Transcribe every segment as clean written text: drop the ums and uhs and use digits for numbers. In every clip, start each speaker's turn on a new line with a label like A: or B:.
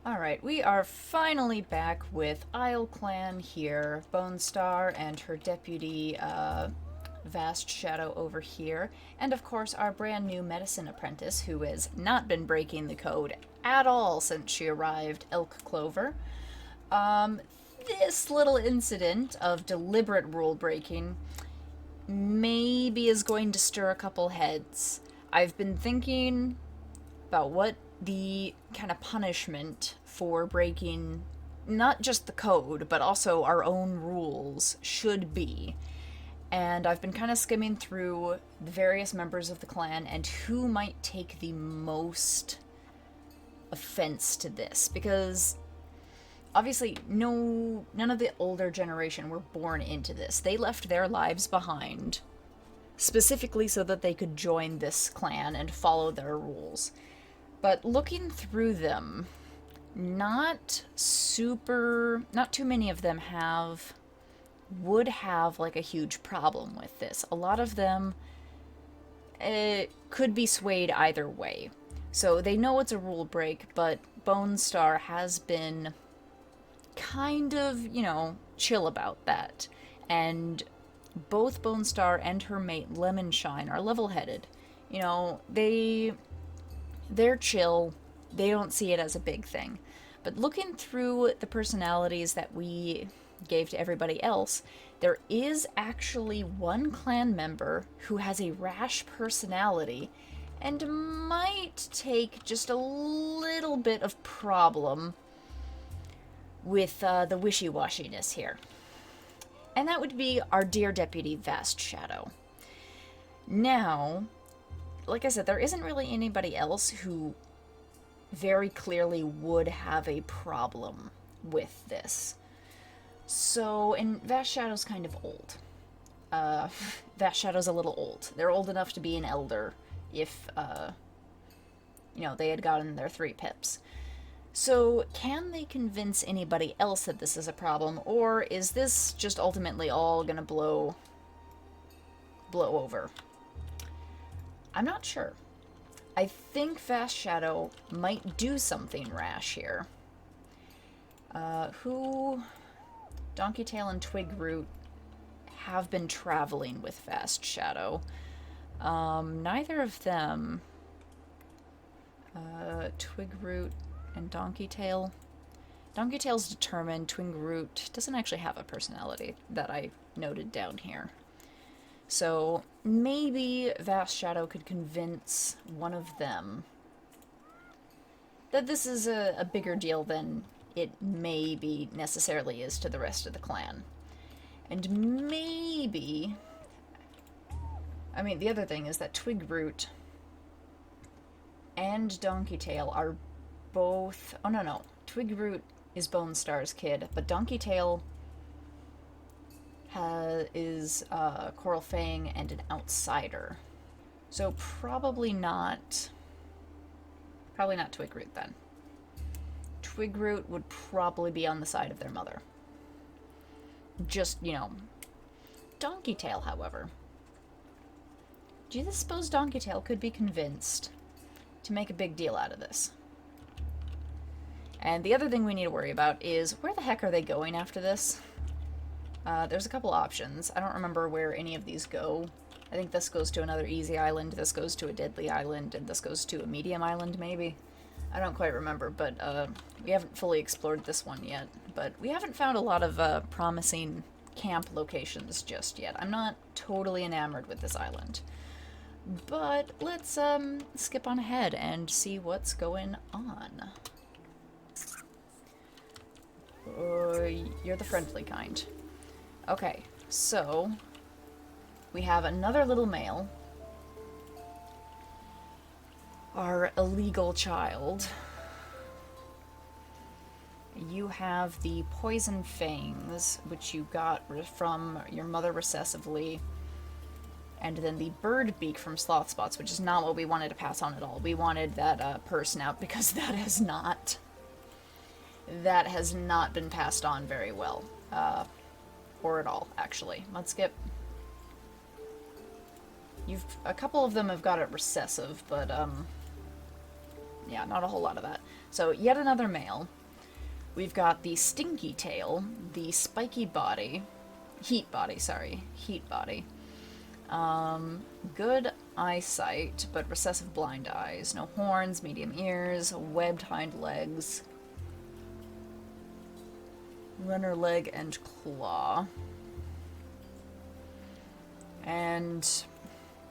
A: Alright, we are finally back with Isleclan here, Bonestar and her deputy Vastshadow over here, and of course our brand new medicine apprentice who has not been breaking the code at all since she arrived, Elkclover. This little incident of deliberate rule breaking maybe is going to stir a couple heads. I've been thinking about what the kind of punishment for breaking not just the code, but also our own rules should be. And I've been kind of skimming through the various members of the clan and who might take the most offense to this. Because obviously, none of the older generation were born into this. They left their lives behind specifically so that they could join this clan and follow their rules. But looking through them, not too many of them would have like a huge problem with this. A lot of them could be swayed either way. So they know it's a rule break, but Bonestar has been kind of, chill about that. And both Bonestar and her mate Lemonshine are level-headed. They're chill. They don't see it as a big thing. But looking through the personalities that we gave to everybody else, there is actually one clan member who has a rash personality and might take just a little bit of problem with the wishy-washiness here. And that would be our dear Deputy Vastshadow. Now, like I said, there isn't really anybody else who very clearly would have a problem with this. So, and Vastshadow's kind of old. Vastshadow's a little old. They're old enough to be an elder if, they had gotten their 3 pips. So, can they convince anybody else that this is a problem, or is this just ultimately all gonna blow over? I'm not sure. I think Vastshadow might do something rash here. Donkeytail and Twigroot have been traveling with Vastshadow. Neither of them, Twigroot and Donkeytail. Donkeytail's determined. Twigroot doesn't actually have a personality that I noted down here. So maybe Vastshadow could convince one of them that this is a bigger deal than it maybe necessarily is to the rest of the clan. And maybe... the other thing is that Twigroot and Donkeytail are both... Oh, no. Twigroot is Bonestar's kid, but Donkeytail is Coralfang and an outsider. So probably not Twigroot then. Twigroot would probably be on the side of their mother. Just, Donkeytail, however. Do you suppose Donkeytail could be convinced to make a big deal out of this? And the other thing we need to worry about is, where the heck are they going after this? There's a couple options. I don't remember where any of these go. I think this goes to another easy island, this goes to a deadly island, and this goes to a medium island, maybe? I don't quite remember, but we haven't fully explored this one yet. But we haven't found a lot of promising camp locations just yet. I'm not totally enamored with this island. But let's skip on ahead and see what's going on. You're the friendly kind. Okay, so we have another little male. Our illegal child. You have the poison fangs, which you got from your mother recessively. And then the bird beak from Slothspots, which is not what we wanted to pass on at all. We wanted that purr snout because that has not been passed on very well. Or at all, actually. Mudskip. A couple of them have got it recessive, but, Yeah, not a whole lot of that. So, yet another male. We've got the stinky tail, the spiky body, heat body, sorry, heat body. Good eyesight, but recessive blind eyes. No horns, medium ears, webbed hind legs, runner leg and claw. And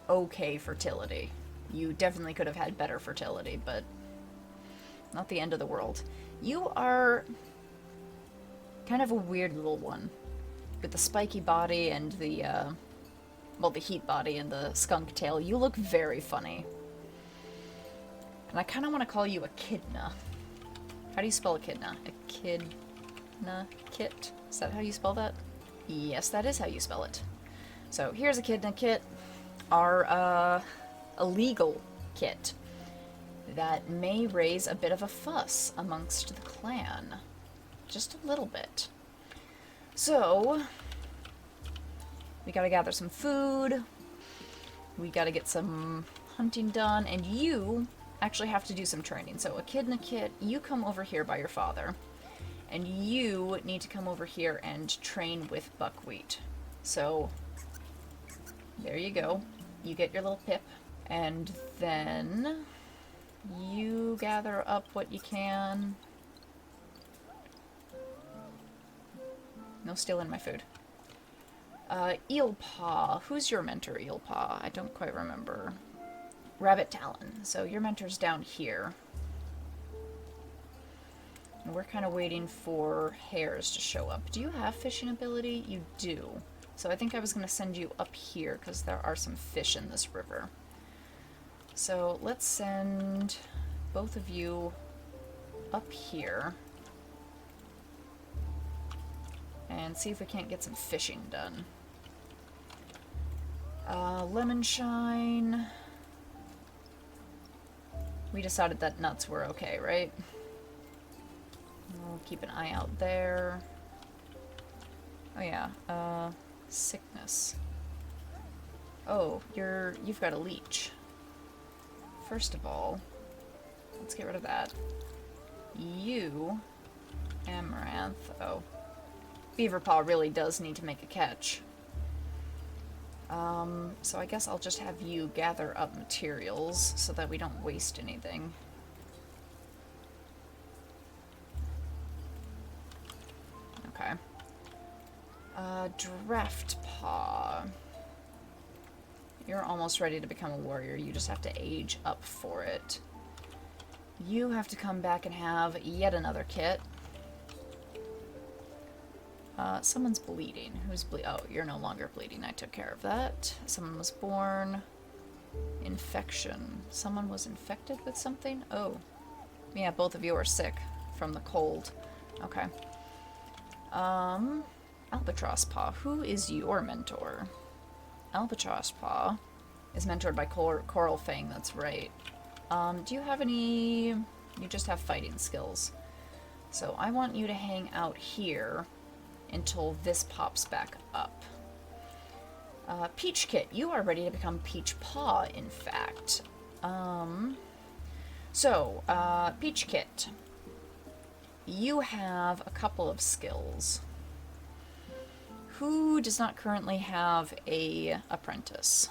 A: okay fertility. You definitely could have had better fertility, but not the end of the world. You are kind of a weird little one. With the spiky body and the, well, the heat body and the skunk tail. You look very funny. And I kind of want to call you Echidna. How do you spell Echidna? Echidnakit? Is that how you spell that? Yes, that is how you spell it. So here's Echidnakit, our illegal kit that may raise a bit of a fuss amongst the clan. Just a little bit. So, we gotta gather some food, we gotta get some hunting done, and you actually have to do some training. So Echidnakit, you come over here by your father, and you need to come over here and train with buckwheat. So, there you go. You get your little pip, and then you gather up what you can. No stealing my food. Eelpaw. Who's your mentor, Eelpaw? I don't quite remember. Rabbit Talon. So your mentor's down here. And we're kind of waiting for hares to show up. Do you have fishing ability? You do. So I think I was going to send you up here because there are some fish in this river. So let's send both of you up here. And see if we can't get some fishing done. Lemon shine. We decided that nuts were okay, right? We'll keep an eye out there. Oh yeah, sickness. Oh, you've got a leech. First of all, let's get rid of that. You, Amaranth. Oh. Beaverpaw really does need to make a catch. So I guess I'll just have you gather up materials so that we don't waste anything. Okay. Draftpaw. You're almost ready to become a warrior. You just have to age up for it. You have to come back and have yet another kit. Someone's bleeding. Who's oh, you're no longer bleeding. I took care of that. Someone was born. Infection. Someone was infected with something? Oh. Yeah, both of you are sick from the cold. Okay. Albatross Paw. Who is your mentor? Albatross Paw is mentored by Coralfang, that's right. Do you have any... You just have fighting skills. So I want you to hang out here until this pops back up. Peachkit, you are ready to become Peachpaw, in fact. Peachkit, you have a couple of skills. Who does not currently have a apprentice?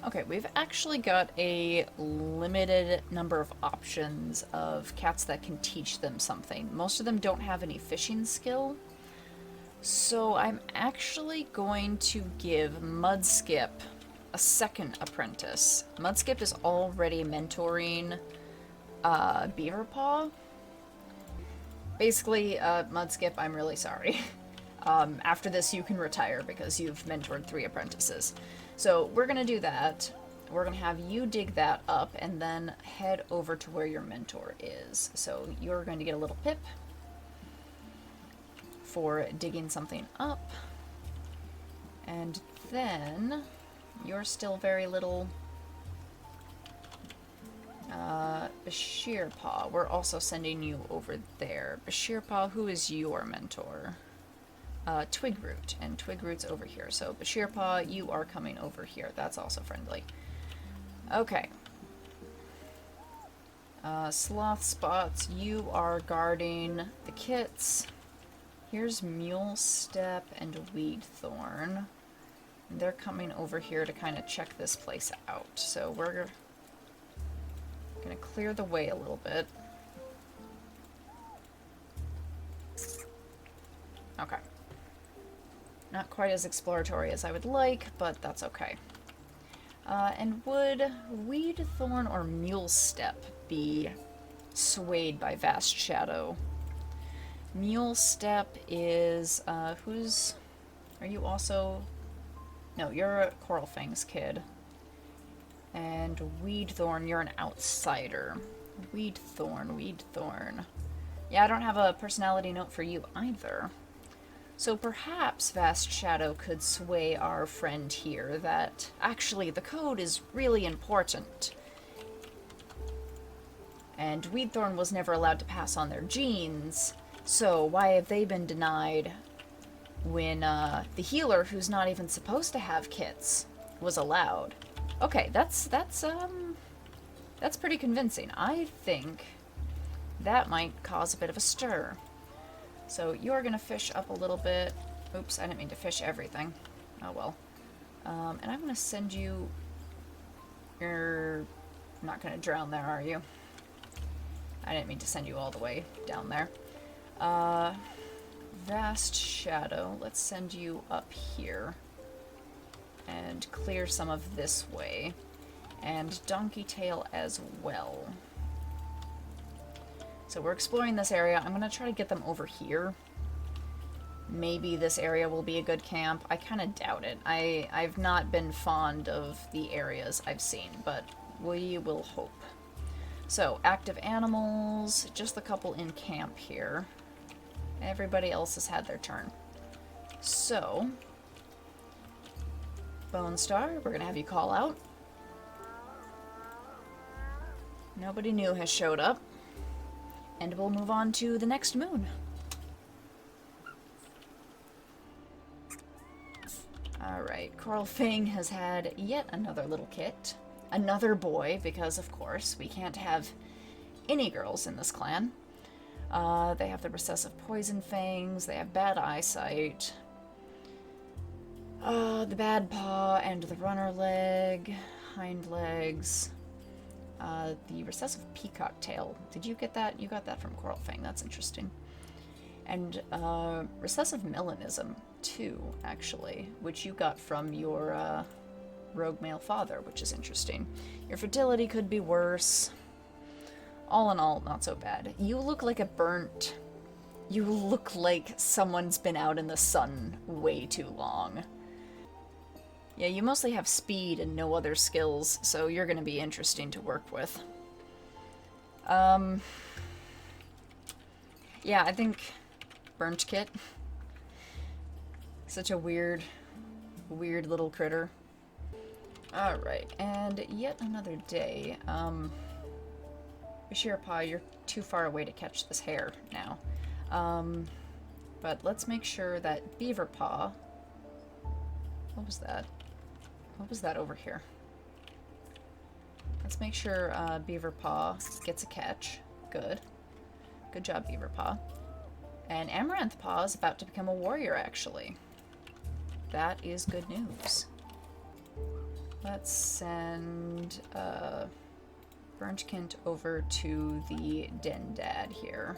A: Okay, we've actually got a limited number of options of cats that can teach them something. Most of them don't have any fishing skill. So I'm actually going to give Mudskip a second apprentice. Mudskip is already mentoring Beaverpaw. Basically, Mudskip, I'm really sorry. After this, you can retire because you've mentored 3 apprentices. So we're going to do that. We're going to have you dig that up and then head over to where your mentor is. So you're going to get a little pip for digging something up. And then you're still very little. Bashirpaw, we're also sending you over there. Bashirpaw, who is your mentor? Twigroot, and Twigroot's over here. So Bashirpaw, you are coming over here. That's also friendly. Okay. Slothspots, you are guarding the kits. Here's Mudskip and Weedthorn. They're coming over here to kind of check this place out. So we're gonna clear the way a little bit. Okay. Not quite as exploratory as I would like, but that's okay. And would Weedthorn or Mudskip be swayed by Vastshadow? Mudskip is, who's... Are you also... No, you're Coralfang's kid. And Weedthorn, you're an outsider. Weedthorn. Yeah, I don't have a personality note for you either. So perhaps Vastshadow could sway our friend here that actually the code is really important. And Weedthorn was never allowed to pass on their genes, so why have they been denied when the healer, who's not even supposed to have kits, was allowed? Okay, that's pretty convincing. I think that might cause a bit of a stir. So you're gonna fish up a little bit. Oops, I didn't mean to fish everything. Oh well. And I'm gonna send you... You're not gonna drown there, are you? I didn't mean to send you all the way down there. Vastshadow, let's send you up here. And clear some of this way. And Donkeytail as well. So we're exploring this area. I'm going to try to get them over here. Maybe this area will be a good camp. I kind of doubt it. I've not been fond of the areas I've seen, but we will hope. So, active animals, just a couple in camp here. Everybody else has had their turn. So, Bonestar, we're going to have you call out. Nobody new has showed up. And we'll move on to the next moon. Alright, Coralfang has had yet another little kit. Another boy, because of course we can't have any girls in this clan. They have the recessive poison fangs, they have bad eyesight. The bad paw and the runner leg, hind legs. The recessive peacock tail. Did you get that? You got that from Coralfang. That's interesting. And recessive melanism, too, actually, which you got from your rogue male father, which is interesting. Your fertility could be worse. All in all, not so bad. You look like a burnt... You look like someone's been out in the sun way too long. Yeah, you mostly have speed and no other skills, so you're going to be interesting to work with. Yeah, I think Burntkit. Such a weird little critter. Alright, and yet another day. Peachpaw, you're too far away to catch this hare now. But let's make sure that Beaverpaw... What was that? What was that over here? Let's make sure Beaverpaw gets a catch. Good. Good job, Beaverpaw. And Amaranthpaw is about to become a warrior, actually. That is good news. Let's send Burntkit over to the Den Dad here.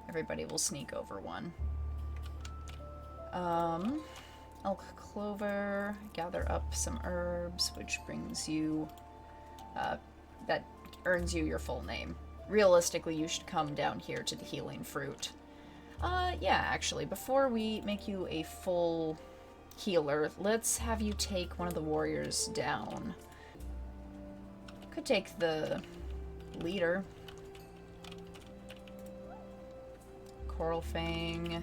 A: Everybody will sneak over one. Elkclover, gather up some herbs, which brings you, that earns you your full name. Realistically, you should come down here to the healing fruit. Yeah, actually, before we make you a full healer, let's have you take one of the warriors down. Could take the leader. Coralfang.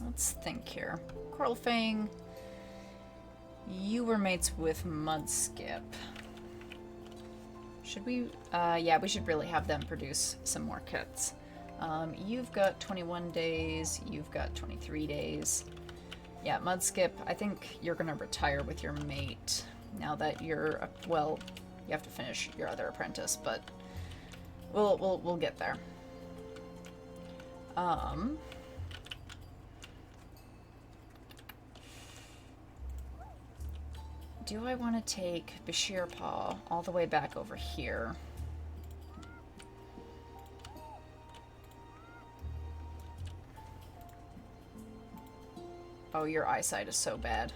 A: Let's think here. Coralfang, you were mates with Mudskip. Should we? Yeah, we should really have them produce some more kits. You've got 21 days, you've got 23 days. Yeah, Mudskip, I think you're gonna retire with your mate. now that you're, well, you have to finish your other apprentice, but we'll get there. Do I want to take Peachpaw all the way back over here? Oh, your eyesight is so bad.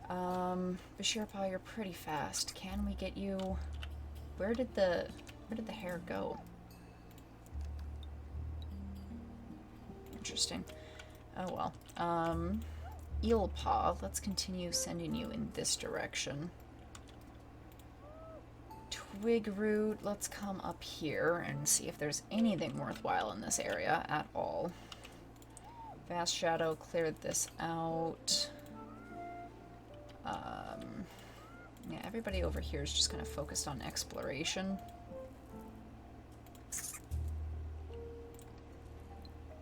A: Peachpaw, you're pretty fast. Can we get you... Where did the hair go? Interesting. Oh well. Eelpaw, let's continue sending you in this direction. Twigroot, let's come up here and see if there's anything worthwhile in this area at all. Vastshadow cleared this out. Yeah, everybody over here is just kind of focused on exploration.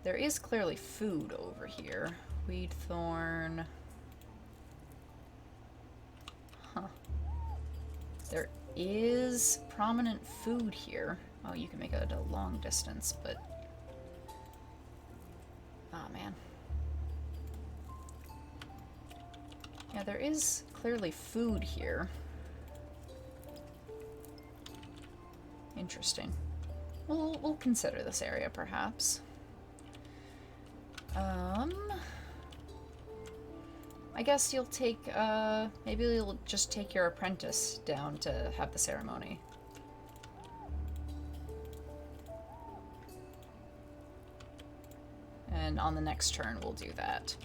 A: There is clearly food over here. Weedthorn. Huh. There is prominent food here. Oh, you can make it a long distance, but... Oh, man. Yeah, there is clearly food here. Interesting. We'll consider this area, perhaps. I guess you'll take, maybe you'll just take your apprentice down to have the ceremony. And on the next turn, we'll do that.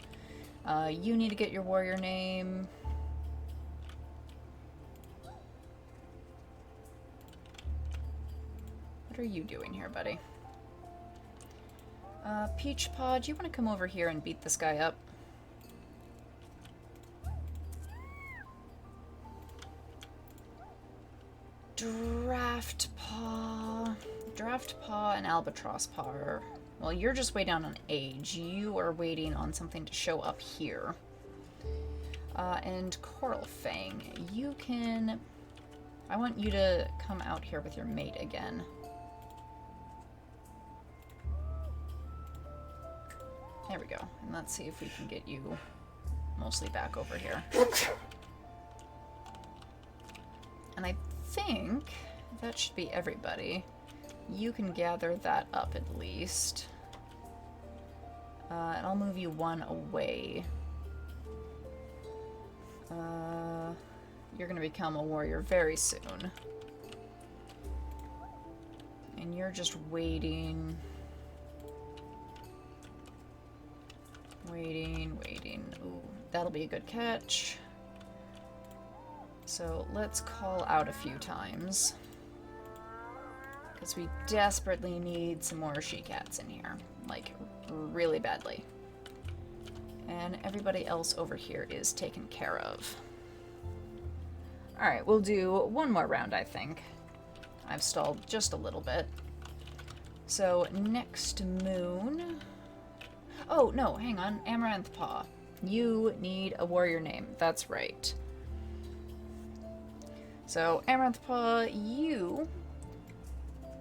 A: You need to get your warrior name. What are you doing here, buddy? Peachpaw, do you want to come over here and beat this guy up? Draftpaw and Albatrosspaw are... Well, you're just way down on age. You are waiting on something to show up here. And Coralfang, you can... I want you to come out here with your mate again. There we go. And let's see if we can get you mostly back over here. And I think that should be everybody. You can gather that up at least. And I'll move you one away. You're gonna become a warrior very soon. And you're just waiting. Waiting. Ooh, that'll be a good catch. So let's call out a few times. Because we desperately need some more she-cats in here. Like, really badly. And everybody else over here is taken care of. Alright, we'll do one more round, I think. I've stalled just a little bit. So, next moon... Oh, no, hang on. Amaranthpaw. You need a warrior name. That's right. So, Amaranthpaw,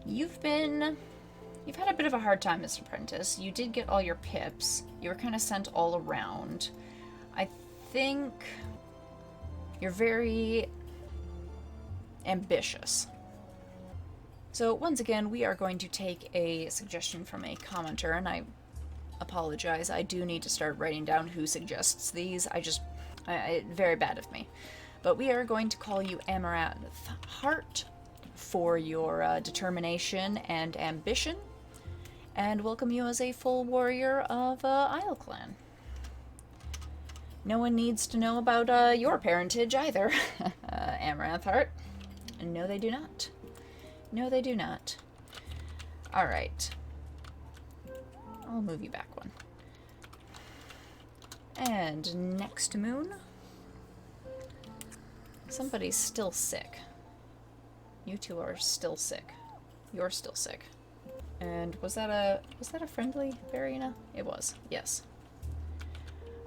A: you've had a bit of a hard time as an apprentice. You did get all your pips. You were kind of sent all around. I think you're very ambitious. So, once again, we are going to take a suggestion from a commenter, and I apologize. I do need to start writing down who suggests these. Very bad of me. But we are going to call you Amaranthheart for your determination and ambition, and welcome you as a full warrior of Isleclan. No one needs to know about your parentage either, Amaranthheart. No, they do not. No, they do not. Alright. I'll move you back one. And next moon. Somebody's still sick. You two are still sick. You're still sick. And was that a friendly bearyena? It was. Yes.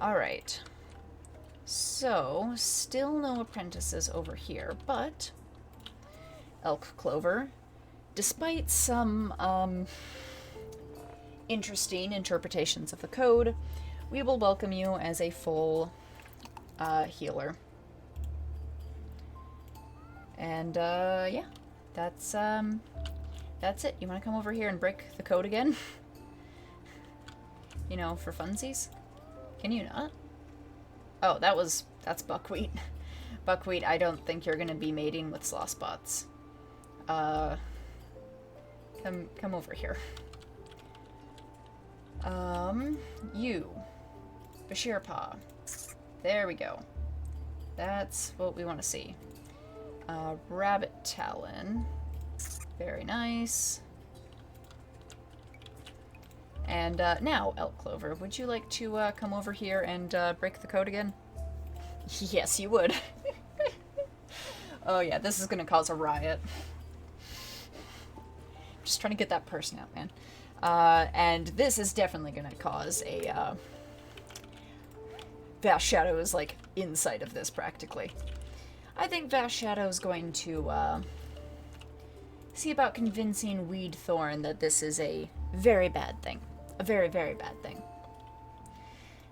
A: All right. So, still no apprentices over here, but Elkclover, despite some interesting interpretations of the code, we will welcome you as a full healer. And yeah, that's it. You want to come over here and break the code again? You know, for funsies? Can you not? Oh, that's Buckwheat. Buckwheat, I don't think you're gonna be mating with Slothspots. Come over here. You. Peachpaw. There we go. That's what we want to see. Rabbit Talon. Very nice. And now, Elkclover, would you like to come over here and break the code again? Yes, you would. Oh yeah, this is gonna cause a riot. Just trying to get that person out, man. And this is definitely gonna cause a Vastshadow is like inside of this practically. I think Vastshadow is going to see about convincing Weedthorn that this is a very bad thing. A very, very bad thing.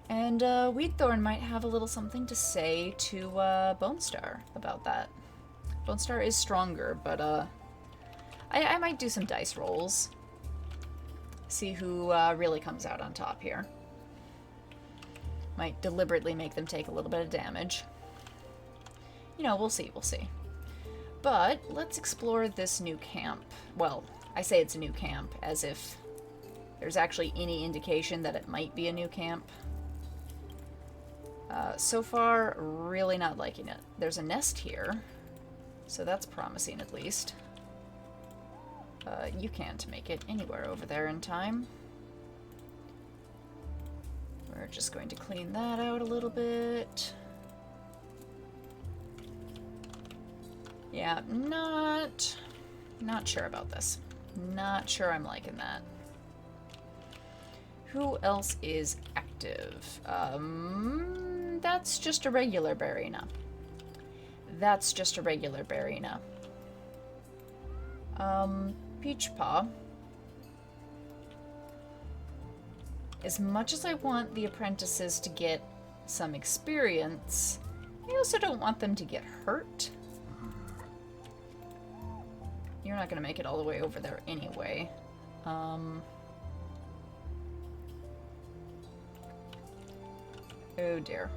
A: And Weedthorn might have a little something to say to Bonestar about that. Bonestar is stronger, but I might do some dice rolls. See who really comes out on top here. Might deliberately make them take a little bit of damage. You know, we'll see, we'll see. But let's explore this new camp. Well, I say it's a new camp as if there's actually any indication that it might be a new camp. So far, really not liking it. There's a nest here, so that's promising at least. You can't make it anywhere over there in time. We're just going to clean that out a little bit. Yeah, not sure about this. Not sure I'm liking that. Who else is active? That's just a regular bearyena. That's just a regular bearyena. Peachpaw. As much as I want the apprentices to get some experience, I also don't want them to get hurt. You're not going to make it all the way over there anyway. Oh dear.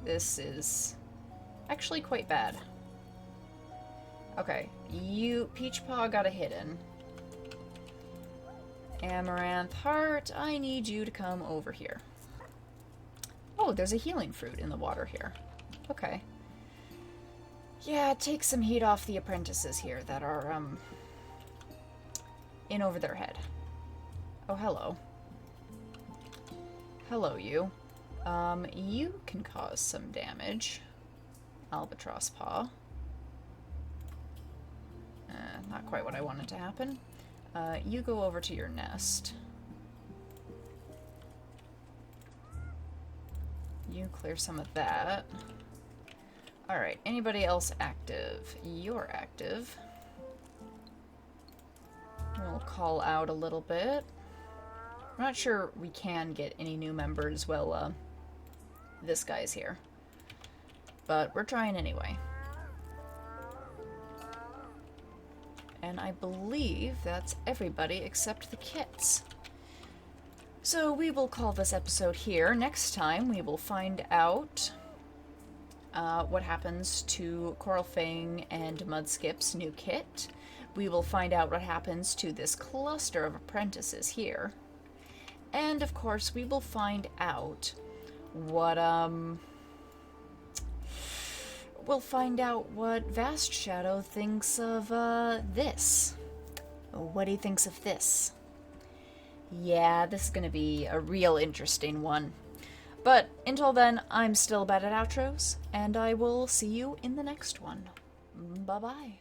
A: This is actually quite bad. Okay, Peachpaw got a hit in. Amaranthheart, I need you to come over here. Oh, there's a healing fruit in the water here. Okay. Yeah, take some heat off the apprentices here that are, in over their head. Oh, hello. Hello, you. You can cause some damage. Albatross Paw. Not quite what I wanted to happen. You go over to your nest. You clear some of that. Alright, anybody else active? You're active. We'll call out a little bit. I'm not sure we can get any new members while this guy's here. But we're trying anyway. And I believe that's everybody except the kits. So we will call this episode here. Next time we will find out what happens to Coralfang and Mudskip's new kit. We will find out what happens to this cluster of apprentices here. And of course we will find out what we'll find out what Vastshadow thinks of this. What he thinks of this. Yeah, this is gonna be a real interesting one. But until then, I'm still bad at outros, and I will see you in the next one. Bye-bye.